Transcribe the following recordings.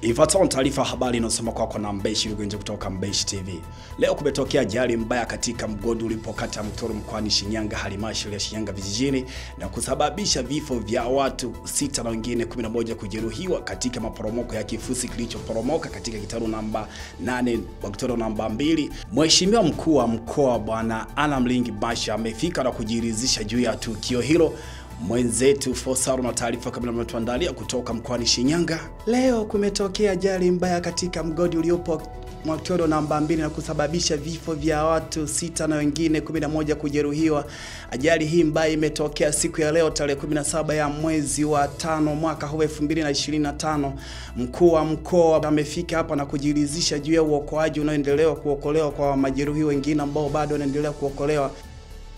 Ifuatayo taarifa habari inasoma kwako na Mbeshi Lugenje kutoka Mbeshi TV. Leo kumetokea ajali mbaya katika mgodi ulipo kata ya Mtoro mkoani Shinyanga, halmashauri ya Shinyanga vijijini, na kusababisha vifo vya watu 6 na wengine 11 kujeruhiwa katika maporomoko ya kifusi kilichoporomoka katika kitalu namba 8 wa kitalu namba 2. Mheshimiwa mkuu wa mkoa Bwana Anamlingi Basha amefika na kujiridhisha juu ya tukio hilo. Mwenzetu Fosaro na taarifa kabla mmetuandalia kutoka mkoani Shinyanga. Leo kumetokea ajali mbaya katika mgodi uliopo Mtoro namba 2 na kusababisha vifo vya watu 6 na wengine 11 kujeruhiwa. Ajali hii mbaya imetokea siku ya leo tarehe 17 ya mwezi wa 5 mwaka huu 2025. Mkuu wa mkoa amefika hapa na kujiridhisha juu ya uokoaji unaoendelea kuokolewa kwa majeruhi wengine ambao bado wanaendelea kuokolewa.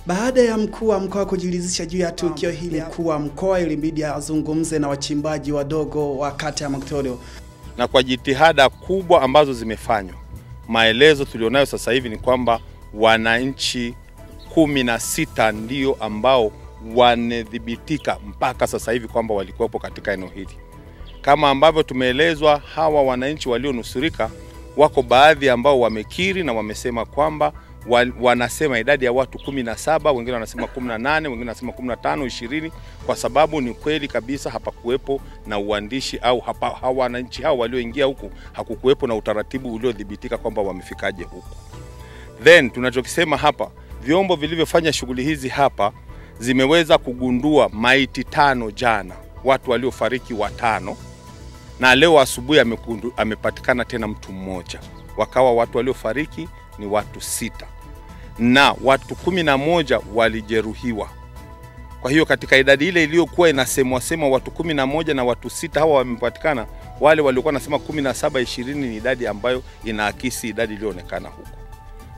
Baada ya mkuu wa mkoa kujiridhisha juu ya tukio hili, mkuu wa mkoa ilibidi azungumze na wachimbaji wadogo wa kata ya Mtoro. Na kwa jitihada kubwa ambazo zimefanywa, maelezo tulionayo sasa hivi ni kwamba wananchi 16 ndio ambao wanadhibitika mpaka sasa hivi kwamba walikuwepo katika eneo hili. Kama ambavyo tumeelezwa, hawa wananchi walionusurika wako baadhi ambao wamekiri na wamesema kwamba wanasema idadi ya watu 17, wengine wanasema 18, wengine wanasema 15, 20, kwa sababu ni kweli kabisa hapakuwepo na uandishi au hawa wananchi hao walioingia huku hakukuwepo na utaratibu uliodhibitika kwamba wamefikaje huku. Then tunachokisema hapa, vyombo vilivyofanya shughuli hizi hapa zimeweza kugundua maiti 5 jana, watu waliofariki 5, na leo asubuhi amepatikana tena mtu mmoja. Wakawa watu waliofariki ni watu 6 na watu 11 walijeruhiwa. Kwa hiyo katika idadi ile iliyokuwa inasemwa watu 11 na watu 6 hawa wamepatikana, wale walikuwa nasema 17, 20 ni idadi ambayo inaakisi idadi iliyoonekana huko.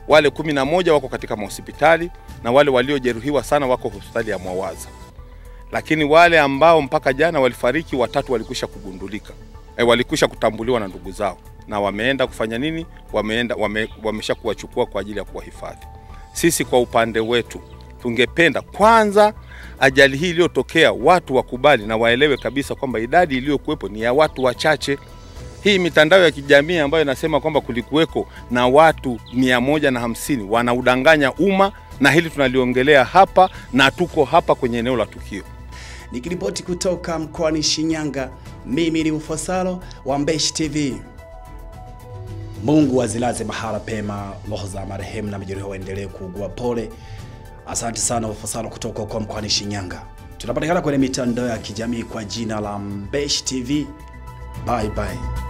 Wale 11 wako katika hospitali na wale waliojeruhiwa sana wako hospitali ya Mwawaza. Lakini wale ambao mpaka jana walifariki 3 walikwisha kugundulika. Walikwisha kutambuliwa na ndugu zao na wameenda kufanya nini? Wamesha kuwachukua kwa ajili ya kuwahifadhi. Sisi kwa upande wetu tungependa kwanza ajali hii iliyotokea watu wakubali na waelewe kabisa kwamba idadi iliyokuwepo ni ya watu wachache. Hii mitandao ya kijamii ambayo inasema kwamba kulikuweko na watu 150 wanaudanganya umma, na hili tunaliongelea hapa na tuko hapa kwenye eneo la tukio. Nikiripoti kutoka mkoani Shinyanga, mimi ni Fosaro wa Mbeshi TV. Mungu azilaze mahala pema roho za marehemu na majeruhi waendelee kuugua pole. Asante sana Fosaro kutoka kwa mkoani Shinyanga. Tunapatikana kwenye mitandao ya kijamii kwa jina la Mbeshi TV. Bye bye.